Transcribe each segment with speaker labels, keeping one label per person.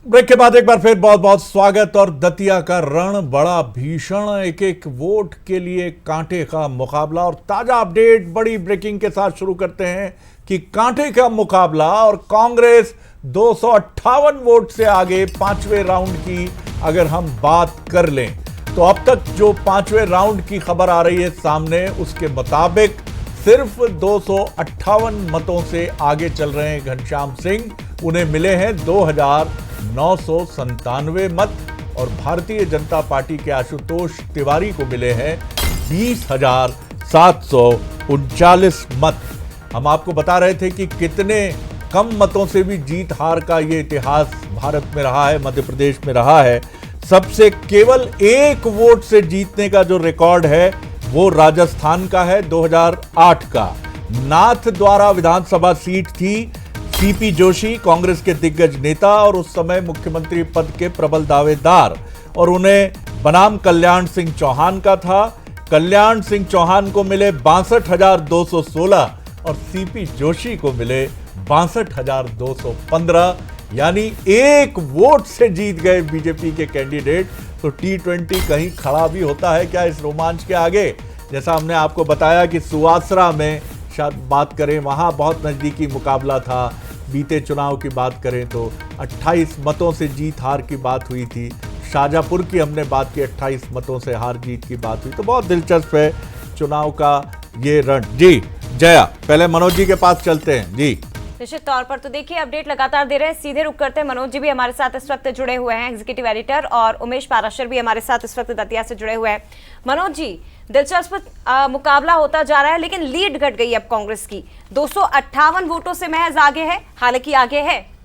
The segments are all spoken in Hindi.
Speaker 1: ब्रेक के बाद एक बार फिर बहुत बहुत स्वागत। और दतिया का रण बड़ा भीषण, एक एक वोट के लिए कांटे का मुकाबला। और ताजा अपडेट बड़ी ब्रेकिंग के साथ शुरू करते हैं कि कांटे का मुकाबला और कांग्रेस 258 वोट से आगे पांचवें राउंड की अगर हम बात कर लें तो अब तक जो पांचवें राउंड की खबर आ रही है सामने, उसके मुताबिक सिर्फ 258 मतों से आगे चल रहे हैं घनश्याम सिंह। उन्हें मिले हैं 2997 मत और भारतीय जनता पार्टी के आशुतोष तिवारी को मिले हैं 20,739 मत। हम आपको बता रहे थे कि कितने कम मतों से भी जीत हार का ये इतिहास भारत में रहा है, मध्य प्रदेश में रहा है। सबसे केवल एक वोट से जीतने का जो रिकॉर्ड है वो राजस्थान का है, 2008 का। नाथ द्वारा विधानसभा सीट थी। सीपी जोशी कांग्रेस के दिग्गज नेता और उस समय मुख्यमंत्री पद के प्रबल दावेदार, और उन्हें बनाम कल्याण सिंह चौहान का था। कल्याण सिंह चौहान को मिले 62,216 और सीपी जोशी को मिले 62,215, यानी एक वोट से जीत गए बीजेपी के कैंडिडेट। तो T20 कहीं खड़ा भी होता है क्या इस रोमांच के आगे? जैसा हमने आपको बताया कि सुवासरा में शायद बात करें, वहां बहुत नजदीकी मुकाबला था। बीते चुनाव की बात करें तो 28 मतों से जीत हार की बात हुई थी। शाजापुर की हमने बात की, 28 मतों से हार जीत की बात हुई। तो बहुत दिलचस्प है चुनाव का ये रण। जी जया, पहले मनोज जी के पास चलते हैं। जी
Speaker 2: निश्चित तौर पर तो देखिए अपडेट लगातार दे रहे हैं, सीधे रुक करते हैं। मनोज जी भी हमारे साथ इस वक्त जुड़े हुए हैं, एग्जीक्यूटिव एडिटर, और उमेश पाराशर भी हमारे साथ इस वक्त दतिया से जुड़े हुए हैं। मनोज जी, दिलचस्प मुकाबला होता जा रहा है, लेकिन लीड घट गई अब कांग्रेस की। 258 वोटों से महज आगे है, हालांकि आगे है।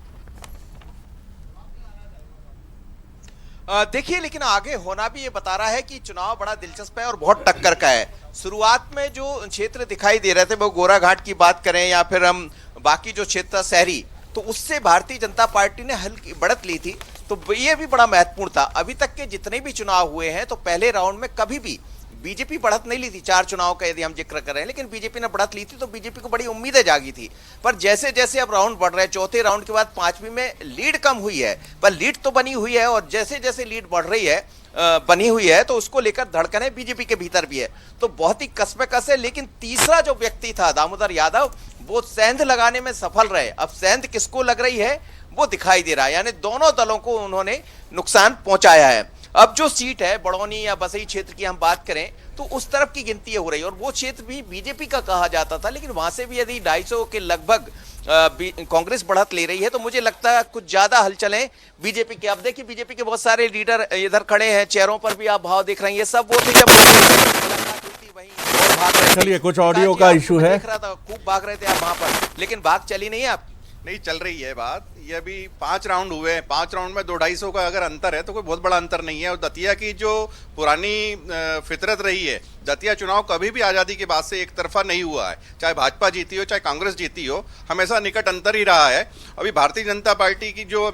Speaker 3: देखिए, लेकिन आगे होना भी ये बता रहा है कि चुनाव बड़ा दिलचस्प है और बहुत टक्कर का है। शुरुआत में जो क्षेत्र दिखाई दे रहे थे, वो गोराघाट की बात करें या फिर हम बाकी जो क्षेत्र शहरी, तो उससे भारतीय जनता पार्टी ने हल्की बढ़त ली थी। तो ये भी बड़ा महत्वपूर्ण था। अभी तक के जितने भी चुनाव हुए हैं तो पहले राउंड में कभी भी बीजेपी बढ़त नहीं ली थी। 4 चुनाव का यदि हम जिक्र कर रहे हैं, लेकिन बीजेपी ने बढ़त ली थी तो बीजेपी को बड़ी उम्मीदें जागी थी। पर जैसे जैसे अब राउंड बढ़ रहे हैं, चौथे राउंड के बाद पांचवीं में लीड कम हुई है, पर लीड तो बनी हुई है। और जैसे जैसे लीड बढ़ रही है, बनी हुई है, तो उसको लेकर धड़कने बीजेपी के भीतर भी है। तो बहुत ही कसमकस है। लेकिन तीसरा जो व्यक्ति था दामोदर यादव, वो सेंध लगाने में सफल रहे। अब सेंध किसको लग रही है वो दिखाई दे रहा है, यानी दोनों दलों को उन्होंने नुकसान पहुंचाया है। अब जो सीट है बड़ौनी या बसई क्षेत्र की हम बात करें तो उस तरफ की गिनती हो रही है, और वो क्षेत्र भी बीजेपी का कहा जाता था। लेकिन वहां से भी यदि 250 के लगभग कांग्रेस बढ़त ले रही है, तो मुझे लगता है कुछ ज्यादा हलचलें बीजेपी के। अब देखिए, बीजेपी के बहुत सारे लीडर इधर खड़े हैं, चेहरों पर भी आप भाव देख रहे हैं। ये सब वो थे जब
Speaker 1: चलिए, कुछ ऑडियो का इशू है,
Speaker 3: देख रहा था, खूब भाग रहे थे आप वहां पर, लेकिन बात चली नहीं है। आप
Speaker 4: नहीं चल रही है बात। ये अभी 5 राउंड हुए हैं, 5 राउंड में 200-250 का अगर अंतर है तो कोई बहुत बड़ा अंतर नहीं है। और दतिया की जो पुरानी फितरत रही है, दतिया चुनाव कभी भी आज़ादी के बाद से एक तरफा नहीं हुआ है। चाहे भाजपा जीती हो चाहे कांग्रेस जीती हो, हमेशा निकट अंतर ही रहा है। अभी भारतीय जनता पार्टी की जो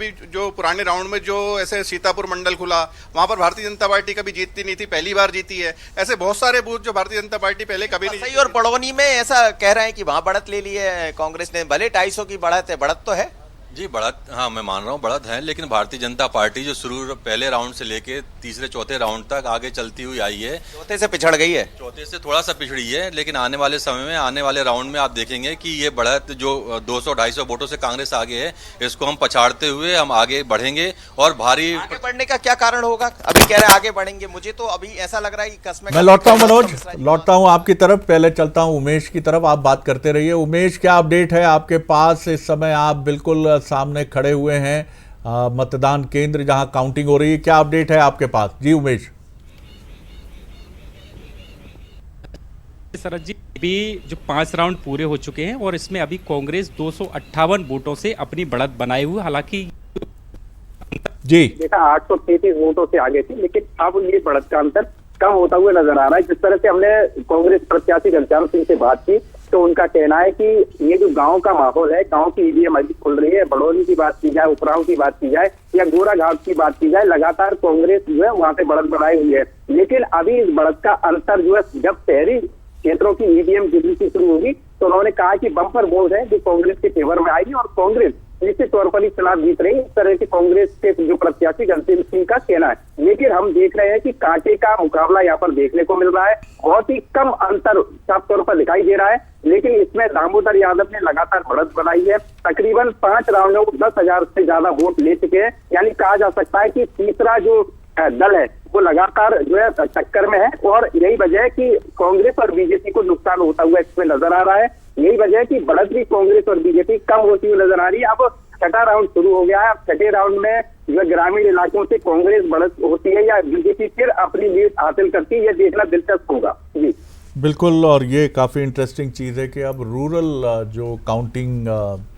Speaker 4: पुराने राउंड में जो ऐसे सीतापुर मंडल खुला, वहां पर भारतीय जनता पार्टी कभी जीतती नहीं थी, पहली बार जीती है। ऐसे बहुत सारे बूथ जो भारतीय जनता पार्टी पहले कभी नहीं।
Speaker 3: सही। और बड़ौनी में ऐसा कह रहे हैं कि वहां बढ़त ले ली है कांग्रेस ने, भले 250 की बढ़त है, बढ़त तो है
Speaker 5: जी। बढ़त, हाँ मैं मान रहा हूँ बढ़त है, लेकिन भारतीय जनता पार्टी जो शुरू पहले राउंड से लेके तीसरे चौथे राउंड तक आगे चलती हुई आई है।
Speaker 3: चौथे से पिछड़ गई है,
Speaker 5: चौथे से थोड़ा सा पिछड़ी है, लेकिन आने वाले समय में, आने वाले राउंड में आप देखेंगे कि ये बढ़त जो 200-250 वोटों से कांग्रेस आगे है, इसको हम पछाड़ते हुए हम आगे बढ़ेंगे। और भारी
Speaker 3: आगे बढ़ने का क्या कारण होगा? अभी कह रहे हैं आगे बढ़ेंगे, मुझे तो अभी ऐसा लग रहा है कि कसम।
Speaker 1: मैं लौटता हूं मनोज, लौटता हूं आपकी तरफ। पहले चलता हूं उमेश की तरफ, आप बात करते रहिए। उमेश, क्या अपडेट है आपके पास इस समय? आप बिल्कुल सामने खड़े हुए हैं मतदान केंद्र जहां काउंटिंग हो रही है, क्या अपडेट है आपके पास? जी उमेश।
Speaker 6: शरद जी, अभी जो 5 राउंड पूरे हो चुके हैं और इसमें अभी कांग्रेस 258 वोटों से अपनी बढ़त बनाए हुए, हालांकि
Speaker 1: जी
Speaker 7: देखा 833 वोटों से आगे थी, लेकिन अब ये बढ़त का अंतर कम होता हुआ नजर आ रहा है। जिस तरह से हमने कांग्रेस प्रत्याशी घनश्याम सिंह से बात की, तो उनका कहना है कि ये जो गांव का माहौल है, गांव की ईवीएम अभी खुल रही है। बड़ौनी की बात की जाए, उपराव की बात की जाए या गोराघाट की बात की जाए, लगातार कांग्रेस जो है वहां पे बढ़त बढ़ाई हुई है। लेकिन अभी इस बढ़त का अंतर जो है, जब शहरी क्षेत्रों की ईवीएम गिनती शुरू होगी तो उन्होंने कहा कि बम्पर वोट है जो कांग्रेस के फेवर में आएगी और कांग्रेस निश्चित तौर पर ही चुनाव जीत रही है, इस तरह की कांग्रेस के जो प्रत्याशी घनश्याम सिंह का कहना है। लेकिन हम देख रहे हैं कि कांटे का मुकाबला यहाँ पर देखने को मिल रहा है, बहुत ही कम अंतर साफ तौर पर दिखाई दे रहा है। लेकिन इसमें दामोदर यादव ने लगातार बढ़त बनाई है, तकरीबन 5 राउंडों में 10,000 से ज्यादा वोट ले चुके हैं। यानी कहा जा सकता है कि तीसरा जो दल है वो लगातार जो है टक्कर में है, और यही वजह है कि कांग्रेस और बीजेपी को नुकसान होता हुआ इसमें नजर आ रहा है। यही वजह है कि बढ़त भी कांग्रेस और बीजेपी कम होती हुई नजर आ रही है। अब छठा राउंड शुरू हो गया है, छठे राउंड में जो ग्रामीण इलाकों से कांग्रेस बढ़त होती है या बीजेपी फिर अपनी लीड हासिल करती है, यह देखना दिलचस्प होगा। जी
Speaker 1: बिल्कुल, और ये काफ़ी इंटरेस्टिंग चीज़ है कि अब रूरल जो काउंटिंग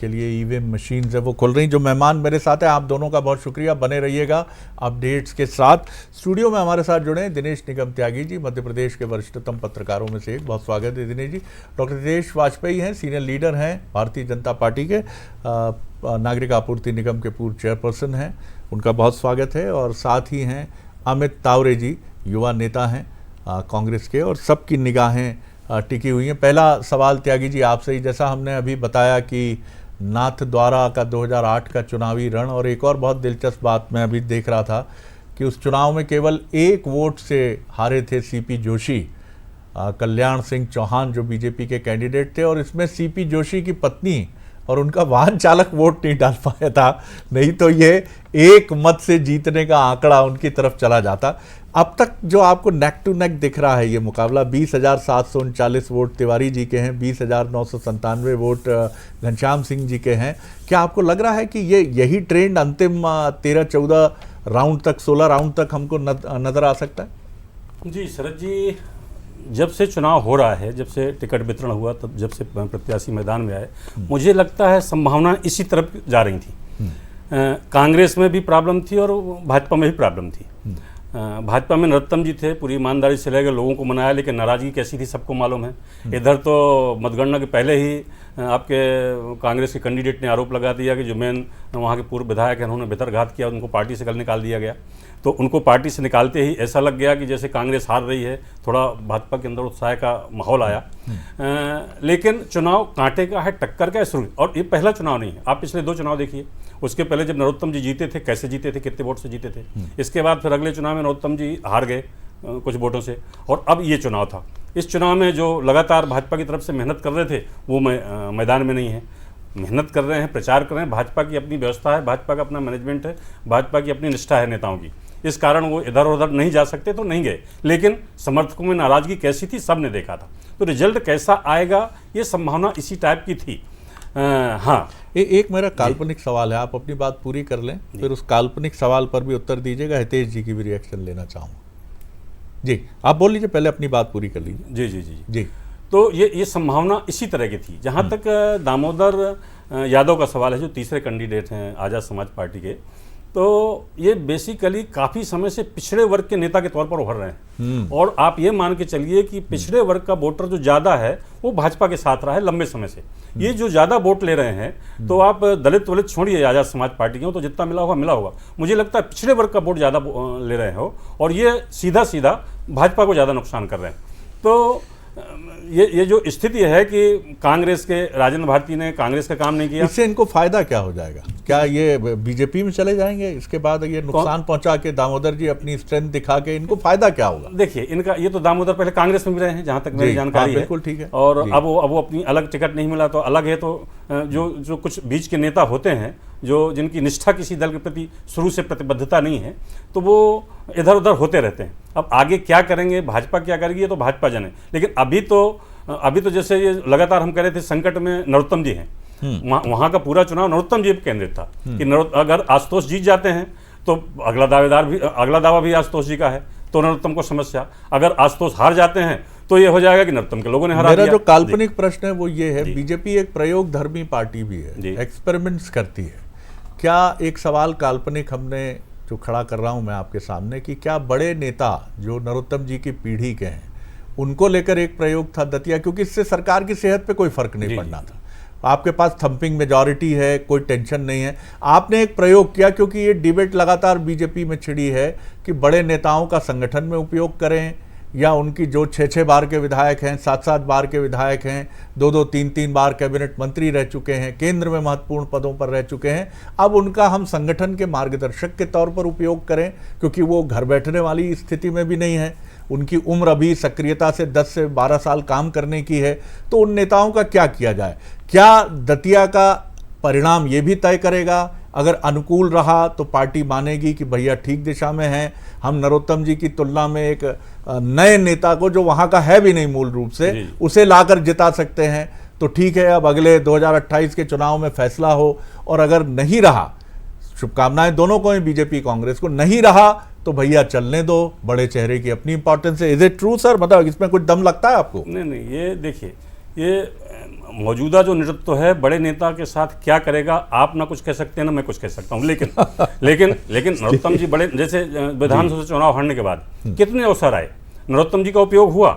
Speaker 1: के लिए ईवीएम मशीन्स है वो खुल रही। जो मेहमान मेरे साथ हैं, आप दोनों का बहुत शुक्रिया, बने रहिएगा अपडेट्स के साथ। स्टूडियो में हमारे साथ जुड़े हैं दिनेश निगम त्यागी जी, मध्य प्रदेश के वरिष्ठतम पत्रकारों में से एक, बहुत स्वागत है दिनेश जी। डॉक्टर दिनेश वाजपेयी हैं, सीनियर लीडर हैं भारतीय जनता पार्टी के, नागरिक आपूर्ति निगम के पूर्व चेयरपर्सन हैं, उनका बहुत स्वागत है। और साथ ही हैं अमित तावरे जी, युवा नेता हैं कांग्रेस के, और सबकी निगाहें टिकी हुई हैं। पहला सवाल त्यागी जी आपसे ही, जैसा हमने अभी बताया कि नाथद्वारा का 2008 का चुनावी रण, और एक और बहुत दिलचस्प बात मैं अभी देख रहा था कि उस चुनाव में केवल 1 वोट से हारे थे सीपी जोशी, कल्याण सिंह चौहान जो बीजेपी के कैंडिडेट थे, और इसमें सीपी जोशी की पत्नी और उनका वाहन चालक वोट नहीं डाल पाया था, नहीं तो ये 1 मत से जीतने का आंकड़ा उनकी तरफ चला जाता। अब तक जो आपको नेक टू नेक दिख रहा है ये मुकाबला, 20,739 वोट तिवारी जी के हैं, 20,997 वोट घनश्याम सिंह जी के हैं। क्या आपको लग रहा है कि यही ट्रेंड अंतिम 13-14 राउंड तक, 16 राउंड तक हमको नजर आ सकता है?
Speaker 8: जी शरद जी, जब से चुनाव हो रहा है, जब से टिकट वितरण हुआ, तब जब से प्रत्याशी मैदान में आए, मुझे लगता है संभावना इसी तरफ जा रही थी। कांग्रेस में भी प्रॉब्लम थी और भाजपा में भी प्रॉब्लम थी। भाजपा में नरोत्तम जी थे, पूरी ईमानदारी से ले गए, लोगों को मनाया, लेकिन नाराजगी कैसी थी सबको मालूम है। इधर तो मतगणना के पहले ही आपके कांग्रेस के कैंडिडेट ने आरोप लगा दिया कि जो मेन वहाँ के पूर्व विधायक हैं उन्होंने बेतरघात किया, उनको पार्टी से कल निकाल दिया गया। तो उनको पार्टी से निकालते ही ऐसा लग गया कि जैसे कांग्रेस हार रही है, थोड़ा भाजपा के अंदर उत्साह का माहौल आया। लेकिन चुनाव कांटे का है, टक्कर का है शुरू, और ये पहला चुनाव नहीं है। आप पिछले 2 चुनाव देखिए, उसके पहले जब नरोत्तम जी जीते थे, कैसे जीते थे, कितने वोट से जीते थे। इसके बाद फिर अगले चुनाव में नरोत्तम जी हार गए कुछ वोटों से, और अब ये चुनाव था। इस चुनाव में जो लगातार भाजपा की तरफ से मेहनत कर रहे थे वो मैदान में नहीं है, मेहनत कर रहे हैं, प्रचार कर रहे हैं। भाजपा की अपनी व्यवस्था है, भाजपा का अपना मैनेजमेंट है, भाजपा की अपनी निष्ठा है नेताओं की, इस कारण वो इधर उधर नहीं जा सकते तो नहीं गए। लेकिन समर्थकों में नाराजगी कैसी थी सबने देखा था, तो रिजल्ट कैसा आएगा ये संभावना इसी टाइप की थी। हाँ,
Speaker 1: एक मेरा काल्पनिक सवाल है, आप अपनी बात पूरी कर लें, फिर उस काल्पनिक सवाल पर भी उत्तर दीजिएगा। हितेश जी की भी रिएक्शन लेना चाहूँगा। जी आप बोल लीजिए, पहले अपनी बात पूरी कर लीजिए।
Speaker 8: जी जी जी
Speaker 1: जी।
Speaker 8: तो ये संभावना इसी तरह की थी। जहाँ तक दामोदर यादव का सवाल है, जो तीसरे कैंडिडेट हैं आज़ाद समाज पार्टी के, तो ये बेसिकली काफ़ी समय से पिछड़े वर्ग के नेता के तौर पर उभर रहे हैं। और आप ये मान के चलिए कि पिछड़े वर्ग का वोटर जो ज़्यादा है वो भाजपा के साथ रहा है लंबे समय से। ये जो ज़्यादा वोट ले रहे हैं, तो आप दलित वलित छोड़िए, आज़ाद समाज पार्टी के हो तो जितना मिला होगा। मुझे लगता है पिछड़े वर्ग का वोट ज़्यादा ले रहे हो, और ये सीधा सीधा भाजपा को ज़्यादा नुकसान कर रहे हैं। तो ये जो स्थिति है कि कांग्रेस के राजेंद्र भारती ने कांग्रेस का काम नहीं किया,
Speaker 1: इससे इनको फायदा क्या हो जाएगा? क्या ये बीजेपी में चले जाएंगे? इसके बाद ये नुकसान पहुंचा के दामोदर जी अपनी स्ट्रेंथ दिखा के, इनको फायदा क्या होगा?
Speaker 8: देखिए, इनका ये तो दामोदर पहले कांग्रेस में भी रहे हैं जहां तक मेरी जानकारी है।
Speaker 1: बिल्कुल ठीक है।
Speaker 8: और अब वो अपनी अलग टिकट नहीं मिला तो अलग है। तो जो कुछ बीच के नेता होते हैं, जो जिनकी निष्ठा किसी दल के प्रति शुरू से प्रतिबद्धता नहीं है, तो वो इधर उधर होते रहते हैं। अब आगे क्या करेंगे, भाजपा क्या करेगी, ये तो भाजपा जाने। लेकिन अभी तो जैसे ये लगातार हम कह रहे थे संकट में नरोत्तम जी हैं, वहां का पूरा चुनाव नरोत्तम जी पर केंद्रित था कि अगर आशुतोष जीत जाते हैं तो अगला दावा भी आशुतोष जी का है, तो नरोत्तम को समस्या। अगर आशुतोष हार जाते हैं तो ये हो जाएगा कि नरोत्तम के लोगों ने हरा दिया।
Speaker 1: मेरा जो काल्पनिक प्रश्न है वो ये है, बीजेपी एक प्रयोगधर्मी पार्टी भी है, एक्सपेरिमेंट्स करती है। क्या एक सवाल काल्पनिक हमने जो खड़ा कर रहा हूं मैं आपके सामने, कि क्या बड़े नेता जो नरोत्तम जी की पीढ़ी के हैं उनको लेकर एक प्रयोग था दतिया, क्योंकि इससे सरकार की सेहत पे कोई फर्क नहीं पड़ना था, आपके पास थंपिंग मेजॉरिटी है, कोई टेंशन नहीं है। आपने एक प्रयोग किया, क्योंकि ये डिबेट लगातार बीजेपी में छिड़ी है कि बड़े नेताओं का संगठन में उपयोग करें या उनकी जो 6-6 बार के विधायक हैं, 7-7 बार के विधायक हैं, 2-2, 3-3 बार कैबिनेट मंत्री रह चुके हैं, केंद्र में महत्वपूर्ण पदों पर रह चुके हैं, अब उनका हम संगठन के मार्गदर्शक के तौर पर उपयोग करें, क्योंकि वो घर बैठने वाली स्थिति में भी नहीं है, उनकी उम्र अभी सक्रियता से 10 से 12 साल काम करने की है। तो उन नेताओं का क्या किया जाए? क्या दतिया का परिणाम ये भी तय करेगा? अगर अनुकूल रहा तो पार्टी मानेगी कि भैया ठीक दिशा में हैं, हम नरोत्तम जी की तुलना में एक नए नेता को, जो वहाँ का है भी नहीं मूल रूप से, उसे लाकर जिता सकते हैं। तो ठीक है, अब अगले 2028 के चुनाव में फैसला हो, और अगर नहीं रहा, शुभकामनाएं दोनों को हैं, बीजेपी कांग्रेस को, नहीं रहा तो भैया चलने दो, बड़े चेहरे की अपनी इंपॉर्टेंस है। Is it true sir? मतलब इसमें कुछ दम लगता है आपको?
Speaker 8: नहीं, ये देखिए, ये मौजूदा जो नेतृत्व है बड़े नेता के साथ क्या करेगा, आप ना कुछ कह सकते हैं ना मैं कुछ कह सकता हूँ, लेकिन नरोत्तम जी बड़े, जैसे विधानसभा चुनाव हारने के बाद कितने अवसर आए, नरोत्तम जी का उपयोग हुआ,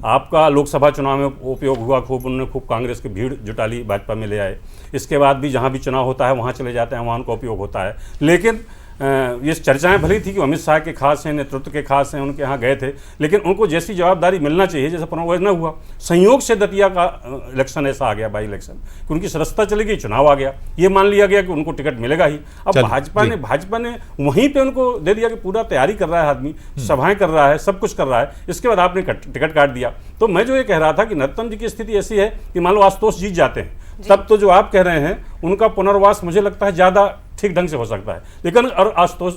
Speaker 8: आपका लोकसभा चुनाव में उपयोग हुआ, उन्होंने खूब कांग्रेस की भीड़ जुटा ली, भाजपा में ले आए। इसके बाद भी जहाँ भी चुनाव होता है वहाँ चले जाते हैं, वहाँ उनका उपयोग होता है। लेकिन ये चर्चाएं भली थी कि अमित शाह के खास हैं, नेतृत्व के खास हैं, उनके यहाँ गए थे, लेकिन उनको जैसी जवाबदारी मिलना चाहिए जैसा पुनर्वास न हुआ। संयोग से दतिया का इलेक्शन ऐसा आ गया, बाई इलेक्शन, कि उनकी सदस्यता चली गई, चुनाव आ गया, ये मान लिया गया कि उनको टिकट मिलेगा ही। अब भाजपा ने वहीं पे उनको दे दिया कि पूरा तैयारी कर रहा है आदमी, सभाएं कर रहा है, सब कुछ कर रहा है, इसके बाद आपने टिकट काट दिया। तो मैं जो ये कह रहा था कि नरोत्तम जी की स्थिति ऐसी है कि मान लो आशुतोष जीत जाते हैं, तब तो जो आप कह रहे हैं उनका पुनर्वास मुझे लगता है ज़्यादा ठीक ढंग से हो सकता है। लेकिन और आशुतोष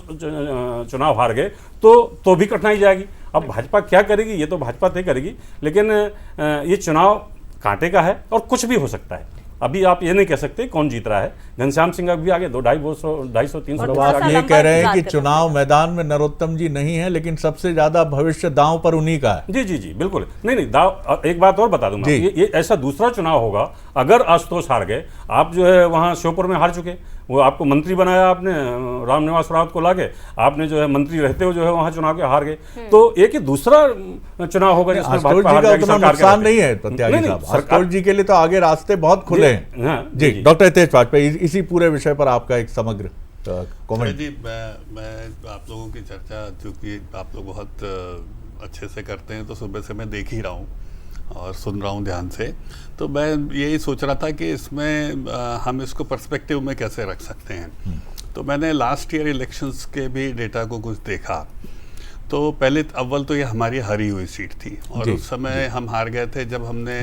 Speaker 8: चुनाव हार गए तो भी कठिनाई जाएगी। अब भाजपा क्या करेगी ये तो भाजपा तय करेगी, लेकिन ये चुनाव कांटे का है और कुछ भी हो सकता है। अभी आप ये नहीं कह सकते कौन जीत रहा है। घनश्याम सिंह अभी आगे 250-300
Speaker 1: आप ये कह रहे हैं कि चुनाव मैदान में नरोत्तम जी नहीं है, लेकिन सबसे ज्यादा भविष्य दांव पर उन्हीं का है।
Speaker 8: जी बिल्कुल। नहीं दाव, एक बात और बता दूंगा, ये ऐसा दूसरा चुनाव होगा अगर आशुतोष हार गए। आप जो है वहाँ श्योपुर में हार चुके, वो आपको मंत्री बनाया आपने, रामनिवास रावत को लाके, आपने जो है मंत्री रहते हो जो है वहाँ चुनाव के हार गए। तो एक ही दूसरा चुनाव होगा जिसमें भाजपा हार जाएगी।
Speaker 1: नुकसान नहीं है त्यागी साहब, आशुतोष जी के लिए तो आगे रास्ते बहुत खुले हैं। जी डॉक्टर हितेश वाजपेयी, इसी पूरे विषय पर आपका एक समग्र कमेंट।
Speaker 9: जी मैं आप लोगों की चर्चा, चूंकि आप लोग बहुत अच्छे से करते हैं, तो सुबह से मैं देख ही रहा हूँ और सुन रहा हूँ ध्यान से। तो मैं यही सोच रहा था कि इसमें हम इसको पर्सपेक्टिव में कैसे रख सकते हैं। तो मैंने लास्ट ईयर इलेक्शंस के भी डेटा को कुछ देखा। तो पहले अव्वल तो ये हमारी हारी हुई सीट थी, और उस समय हम हार गए थे जब हमने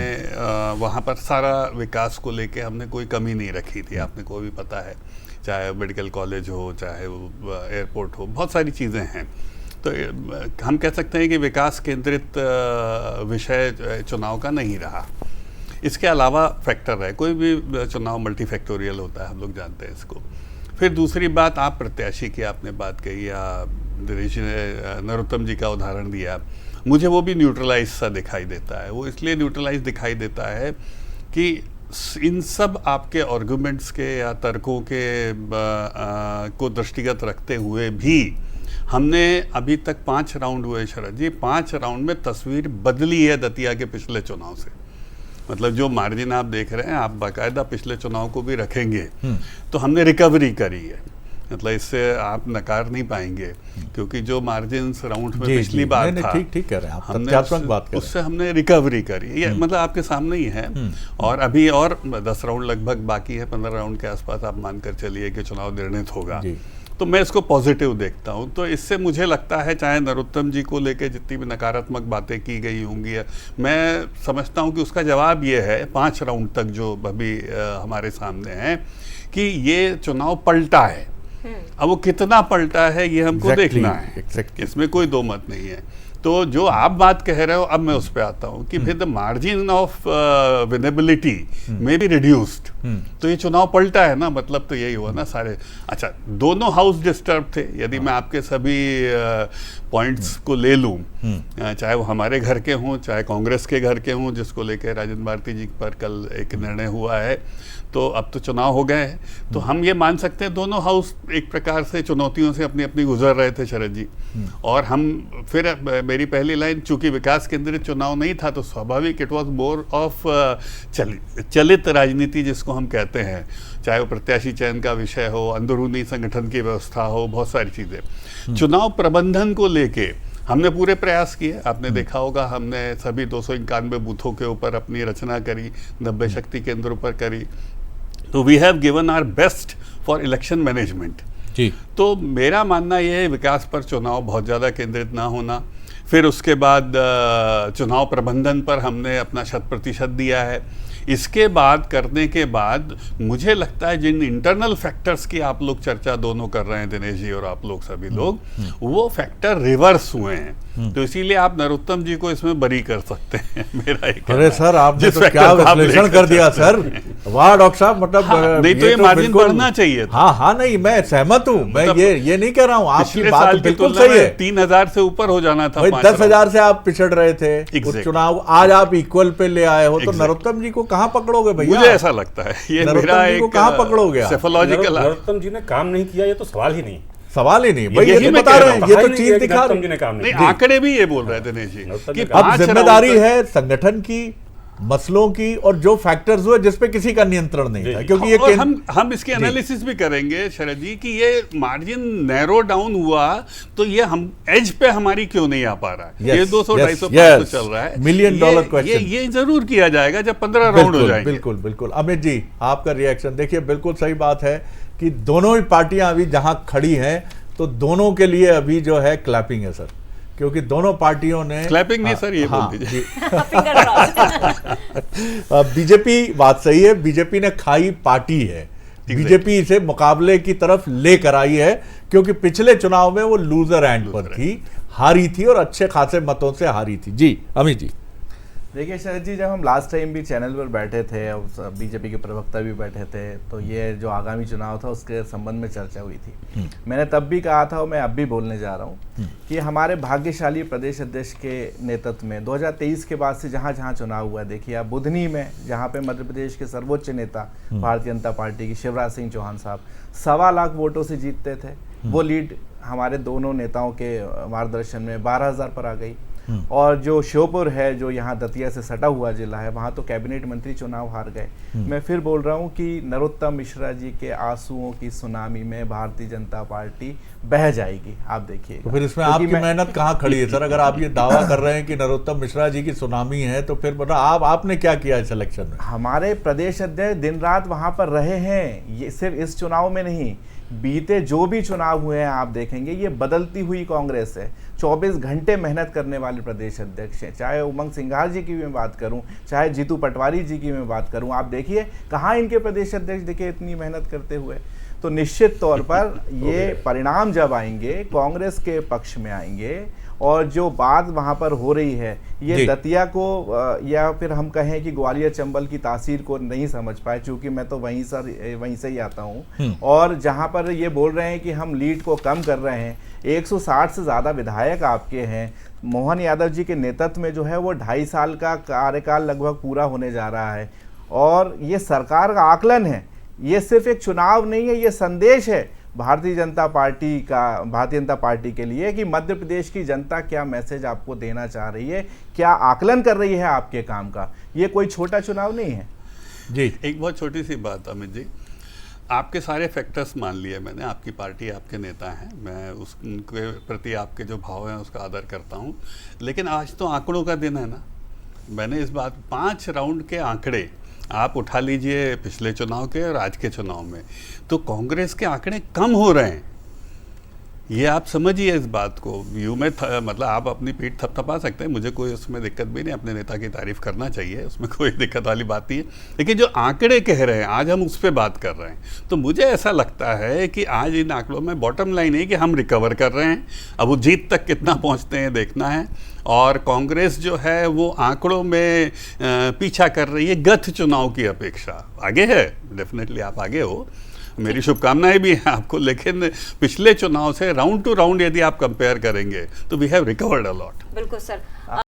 Speaker 9: वहाँ पर सारा विकास को लेके हमने कोई कमी नहीं रखी थी। आपने को भी पता है, चाहे मेडिकल कॉलेज हो, चाहे एयरपोर्ट हो, बहुत सारी चीज़ें हैं। तो हम कह सकते हैं कि विकास केंद्रित विषय चुनाव का नहीं रहा। इसके अलावा फैक्टर है, कोई भी चुनाव मल्टीफैक्टोरियल होता है, हम लोग जानते हैं इसको। फिर दूसरी बात, आप प्रत्याशी की आपने बात कही, या दिनेश ने नरोत्तम जी का उदाहरण दिया, मुझे वो भी न्यूट्रलाइज सा दिखाई देता है। वो इसलिए न्यूट्रलाइज दिखाई देता है कि इन सब आपके आर्गुमेंट्स के या तर्कों के को दृष्टिगत रखते हुए भी हमने अभी तक 5 राउंड हुए शरद जी, 5 राउंड में तस्वीर बदली है दतिया के पिछले चुनाव से। मतलब जो मार्जिन आप देख रहे हैं, आप बाकायदा पिछले चुनाव को भी रखेंगे तो हमने रिकवरी करी है। मतलब इससे आप नकार नहीं पाएंगे, क्योंकि जो मार्जिन राउंड में पिछली बार था,
Speaker 1: ठीक कह रहे हैं आप,
Speaker 9: हमने
Speaker 1: बात
Speaker 9: उससे हमने रिकवरी करी। ये मतलब आपके सामने ही है। और अभी और 10 राउंड लगभग बाकी है, 15 राउंड के आसपास आप मानकर चलिए कि चुनाव निर्णित होगा। तो मैं इसको पॉजिटिव देखता हूँ। तो इससे मुझे लगता है, चाहे नरोत्तम जी को लेकर जितनी भी नकारात्मक बातें की गई होंगी, मैं समझता हूँ कि उसका जवाब ये है 5 राउंड तक जो अभी हमारे सामने है, कि ये चुनाव पलटा है। अब वो कितना पलटा है ये हमको देखना है, इसमें कोई दो मत नहीं है। तो जो आप बात कह रहे हो, अब मैं उस पर आता हूँ कि फिर द मार्जिन ऑफ विनेबिलिटी में भी रिड्यूस्ड, तो ये चुनाव पलटा है ना, मतलब तो यही हुआ ना सारे। अच्छा, दोनों हाउस डिस्टर्ब थे, यदि मैं आपके सभी पॉइंट्स को ले लूँ, चाहे वो हमारे घर के हों, चाहे कांग्रेस के घर के हों, जिसको लेकर राजेंद्र भारती जी पर कल एक निर्णय हुआ है। तो अब तो चुनाव हो गए हैं, तो हम ये मान सकते हैं दोनों हाउस एक प्रकार से चुनौतियों से अपनी अपनी गुजर रहे थे शरद जी। और हम फिर मेरी पहली लाइन, चूंकि विकास केंद्रित चुनाव नहीं था तो स्वाभाविक इट वाज मोर ऑफ चलित राजनीति जिसको हम कहते हैं, चाहे वो प्रत्याशी चयन का विषय हो, अंदरूनी संगठन की व्यवस्था हो, बहुत सारी चीज़ें। चुनाव प्रबंधन को लेके हमने पूरे प्रयास किए, आपने देखा होगा हमने सभी 291 बूथों के ऊपर अपनी रचना करी, 90 शक्ति केंद्रों पर करी। तो we have given our best for election management.
Speaker 1: जी।
Speaker 9: तो मेरा मानना यह है विकास पर चुनाव बहुत ज़्यादा केंद्रित ना होना, फिर उसके बाद चुनाव प्रबंधन पर हमने अपना 100% दिया है। इसके बाद करने के बाद मुझे लगता है जिन इंटरनल फैक्टर्स की आप लोग चर्चा दोनों कर रहे हैं, दिनेश जी और आप लोग सभी लोग, वो फैक्टर रिवर्स हुए हैं। तो इसीलिए आप नरोत्तम जी को इसमें बरी कर सकते हैं। मेरा एक
Speaker 1: अरे सर, आपने तो क्या विश्लेषण कर दिया सर, वाह डॉक्टर साहब, मतलब
Speaker 9: नहीं तो ये मार्जिन बढ़ना चाहिए था।
Speaker 1: हाँ, नहीं मैं सहमत हूँ, मैं ये नहीं कह रहा हूँ, आपकी बात बिल्कुल सही है।
Speaker 9: 3000 से ऊपर हो जाना था,
Speaker 1: 10,000 से आप पिछड़ रहे थे उस चुनाव, आज आप इक्वल पे ले आए हो, तो नरोत्तम जी को कहाँ पकड़ोगे भैया?
Speaker 9: मुझे ऐसा लगता है ये मेरा एक
Speaker 1: कहाँ पकड़ोगे?
Speaker 9: साइकोलॉजिकल।
Speaker 8: नरोत्तम जी ने काम नहीं किया, ये तो सवाल ही नहीं
Speaker 1: भाई, ये तो बता रहे हैं, ये तो चीज दिखा रहे
Speaker 9: हैं। आंकड़े भी ये बोल रहे थे दिनेश जी कि
Speaker 1: अब जिम्मेदारी है संगठन की, मसलों की, और जो फैक्टर्स हुए जिस पे किसी का नियंत्रण नहीं था, क्योंकि ये
Speaker 9: हम इसके एनालिसिस भी करेंगे शरद जी कि ये मार्जिन नैरो डाउन हुआ तो ये हम एज पे हमारी क्यों नहीं आ पा रहा है। ये 200-250 चल रहा है,
Speaker 1: $1 मिलियन क्वेश्चन।
Speaker 9: ये जरूर किया जाएगा जब 15 राउंड हो जाएंगे।
Speaker 1: बिल्कुल। अमित जी, आपका रिएक्शन देखिए, बिल्कुल सही बात है कि दोनों ही पार्टियां अभी जहां खड़ी हैं तो दोनों के लिए अभी जो है क्लैपिंग है सर, क्योंकि दोनों पार्टियों ने
Speaker 9: क्लैपिंग नहीं सर, ये बोल दीजिए।
Speaker 1: बीजेपी, बात सही है, बीजेपी ने खाई पार्टी है, बीजेपी इसे मुकाबले की तरफ लेकर आई है, क्योंकि पिछले चुनाव में वो लूजर एंड पर थी, हारी थी और अच्छे खासे मतों से हारी थी। जी अमित जी।
Speaker 10: देखिए शरद जी, जब हम लास्ट टाइम भी चैनल पर बैठे थे और बीजेपी के प्रवक्ता भी बैठे थे, तो ये जो आगामी चुनाव था उसके संबंध में चर्चा हुई थी। मैंने तब भी कहा था और मैं अब भी बोलने जा रहा हूँ कि हमारे भाग्यशाली प्रदेश अध्यक्ष के नेतृत्व में 2023 के बाद से जहाँ जहाँ चुनाव हुआ, देखिए आप बुधनी में, जहाँ पे मध्य प्रदेश के सर्वोच्च नेता भारतीय जनता पार्टी की शिवराज सिंह चौहान साहब 1.25 लाख वोटों से जीतते थे, वो लीड हमारे दोनों नेताओं के मार्गदर्शन में 12,000 पर आ गई। और जो श्योपुर है, जो यहाँ दतिया से सटा हुआ जिला है, वहाँ तो कैबिनेट मंत्री चुनाव हार गए। मैं फिर बोल रहा हूँ कि नरोत्तम मिश्रा जी के आंसुओं की सुनामी में भारतीय जनता पार्टी बह जाएगी, आप देखिए।
Speaker 1: तो फिर इसमें आपकी मेहनत कहाँ खड़ी है सर? अगर आप ये दावा कर रहे हैं कि नरोत्तम मिश्रा जी की सुनामी है, तो फिर बताओ आपने क्या किया इस इलेक्शन में?
Speaker 10: हमारे प्रदेश अध्यक्ष दिन रात वहाँ पर रहे हैं, ये सिर्फ इस चुनाव में नहीं, बीते जो भी चुनाव हुए हैं आप देखेंगे ये बदलती हुई कांग्रेस है। 24 घंटे मेहनत करने वाले प्रदेश अध्यक्ष हैं, चाहे उमंग सिंघार जी की मैं बात करूं, चाहे जीतू पटवारी जी की मैं बात करूं, आप देखिए कहाँ इनके प्रदेश अध्यक्ष दिखे इतनी मेहनत करते हुए। तो निश्चित तौर पर ये परिणाम जब आएंगे कांग्रेस के पक्ष में आएंगे, और जो बात वहाँ पर हो रही है ये दतिया को या फिर हम कहें कि ग्वालियर चंबल की तासीर को नहीं समझ पाए, चूंकि मैं तो वहीं से ही आता हूँ। और जहाँ पर ये बोल रहे हैं कि हम लीड को कम कर रहे हैं, 160 से ज़्यादा विधायक आपके हैं, मोहन यादव जी के नेतृत्व में जो है वो 2.5 साल का कार्यकाल लगभग पूरा होने जा रहा है, और ये सरकार का आकलन है, ये सिर्फ एक चुनाव नहीं है, ये संदेश है भारतीय जनता पार्टी के लिए कि मध्य प्रदेश की जनता क्या मैसेज आपको देना चाह रही है, क्या आकलन कर रही है आपके काम का। ये कोई छोटा चुनाव नहीं है।
Speaker 9: जी, एक बहुत छोटी सी बात अमित जी, आपके सारे फैक्टर्स मान लिए मैंने, आपकी पार्टी, आपके नेता हैं, मैं उसके प्रति आपके जो भाव हैं उसका आदर करता हूं, लेकिन आज तो आंकड़ों का दिन है ना। मैंने इस बात 5 राउंड के आंकड़े आप उठा लीजिए पिछले चुनाव के और आज के चुनाव में, तो कांग्रेस के आंकड़े कम हो रहे हैं। ये आप समझिए इस बात को। व्यू में मतलब आप अपनी पीठ थपथपा सकते हैं, मुझे कोई उसमें दिक्कत भी नहीं, अपने नेता की तारीफ करना चाहिए, उसमें कोई दिक्कत वाली बात नहीं है, लेकिन जो आंकड़े कह रहे हैं आज हम उस पर बात कर रहे हैं। तो मुझे ऐसा लगता है कि आज इन आंकड़ों में बॉटम लाइन है कि हम रिकवर कर रहे हैं, अब वो जीत तक कितना पहुंचते हैं देखना है। और कांग्रेस जो है वो आंकड़ों में पीछा कर रही है गत चुनाव की अपेक्षा, आगे है, डेफिनेटली आप आगे हो, मेरी शुभकामनाएं भी हैं आपको, लेकिन पिछले चुनाव से राउंड टू राउंड यदि आप कंपेयर करेंगे तो we have recovered a lot.
Speaker 2: बिल्कुल सर।